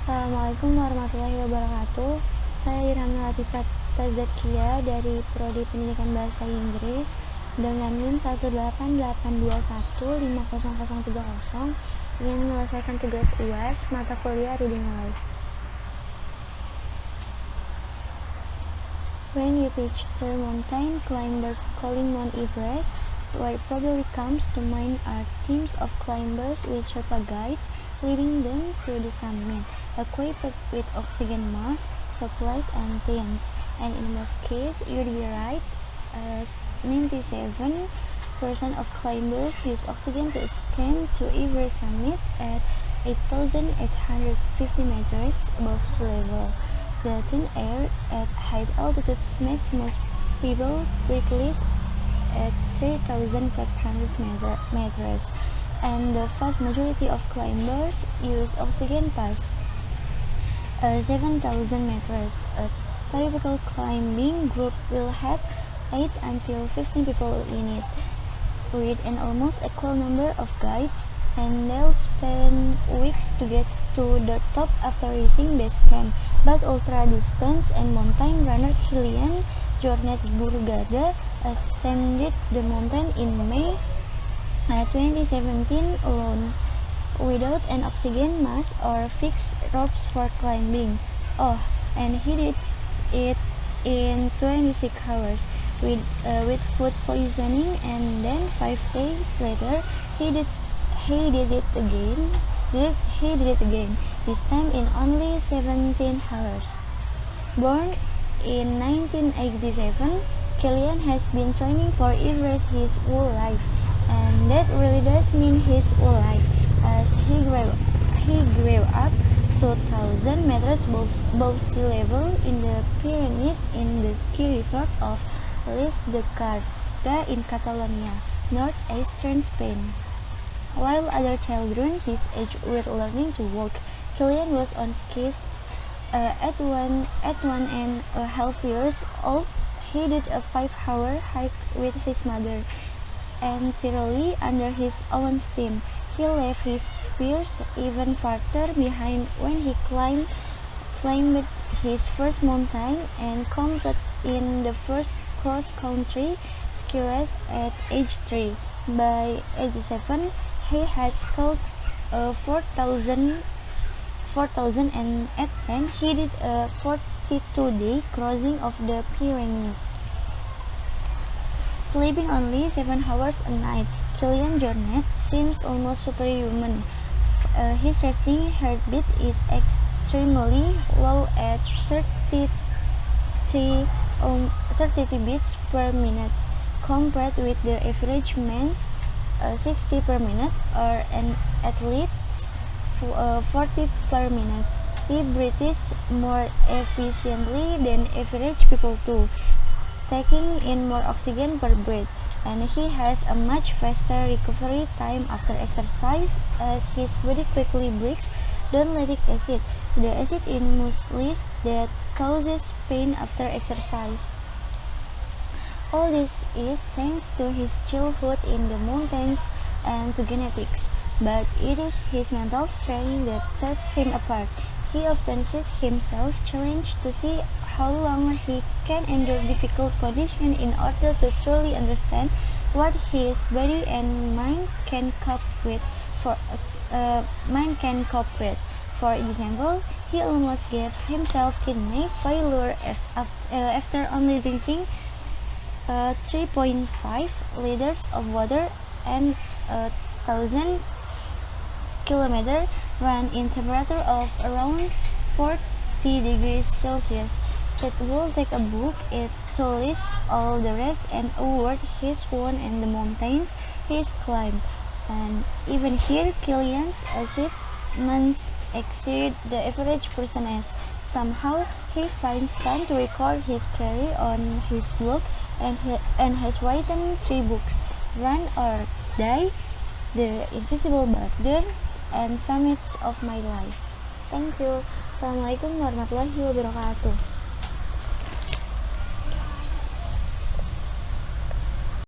Assalamualaikum warahmatullahi wabarakatuh. Saya Irhamnalatifa dari Prodi Pendidikan Bahasa Inggris dengan NIM 188215030 ingin menyelesaikan tugas Uas mata kuliah Reading Aloud. When you picture mountain climbers calling Mount Everest, what probably comes to mind are teams of climbers with Sherpa guides leading them to the summit, equipped with oxygen masks, supplies, and tents. And in most cases, you'd be right, as 97% of climbers use oxygen to ascend to Everest summit at 8,850 meters above sea level. The thin air at high altitudes make most people breathless at 3,500 meters, and the vast majority of climbers use oxygen past 7,000 meters. A typical climbing group will have 8 until 15 people in it, with an almost equal number of guides, and they'll spend weeks to get to the top after reaching base camp. But ultra-distance and mountain runner Kilian Jornet Burgada ascended the mountain in May 2017 alone, without an oxygen mask or fixed ropes for climbing. Oh, and he did it in 26 hours with food poisoning, and then 5 days later he did it again. This time in only 17 hours. Born in 1987, Kilian has been training for Everest his whole life, and that really does mean his whole life, as he grew up 2,000 meters above sea level in the Pyrenees in the ski resort of Les de Garda in Catalonia, northeastern Spain. While other children his age were learning to walk, Kilian was on skis at 1.5 years old. He did a 5-hour hike with his mother, entirely under his own steam. He left his peers even farther behind when he climbed his first mountain and competed in the first cross-country ski race at age 3. By age 7, he had scaled 4,000, and at 10 he did a 42-day crossing of the Pyrenees, sleeping only 7 hours a night. Kilian Jornet seems almost superhuman. His resting heartbeat is extremely low at 30 beats per minute, compared with the average man's 60 per minute, or an athlete's 40 per minute. He breathes more efficiently than average people too, taking in more oxygen per breath, and he has a much faster recovery time after exercise, as his body quickly breaks down lactic acid, the acid in muesli that causes pain after exercise. All this is thanks to his childhood in the mountains and to genetics, but it is his mental strength that sets him apart. He often set himself challenged to see how long he can endure difficult conditions in order to truly understand what his body and mind can cope with. For example, he almost gave himself kidney failure after only drinking 3.5 liters of water and 1,000 kilometer run in temperature of around 40 degrees Celsius. It will take a book to list all the rest and award he's won and the mountains he's climbed. And even here, Kilian's achievements exceed the average person, as somehow he finds time to record his career on his blog, and has written 3 books: Run or Die, The Invisible Border, and Summits of My Life. Thank you. Assalamualaikum warahmatullahi wabarakatuh.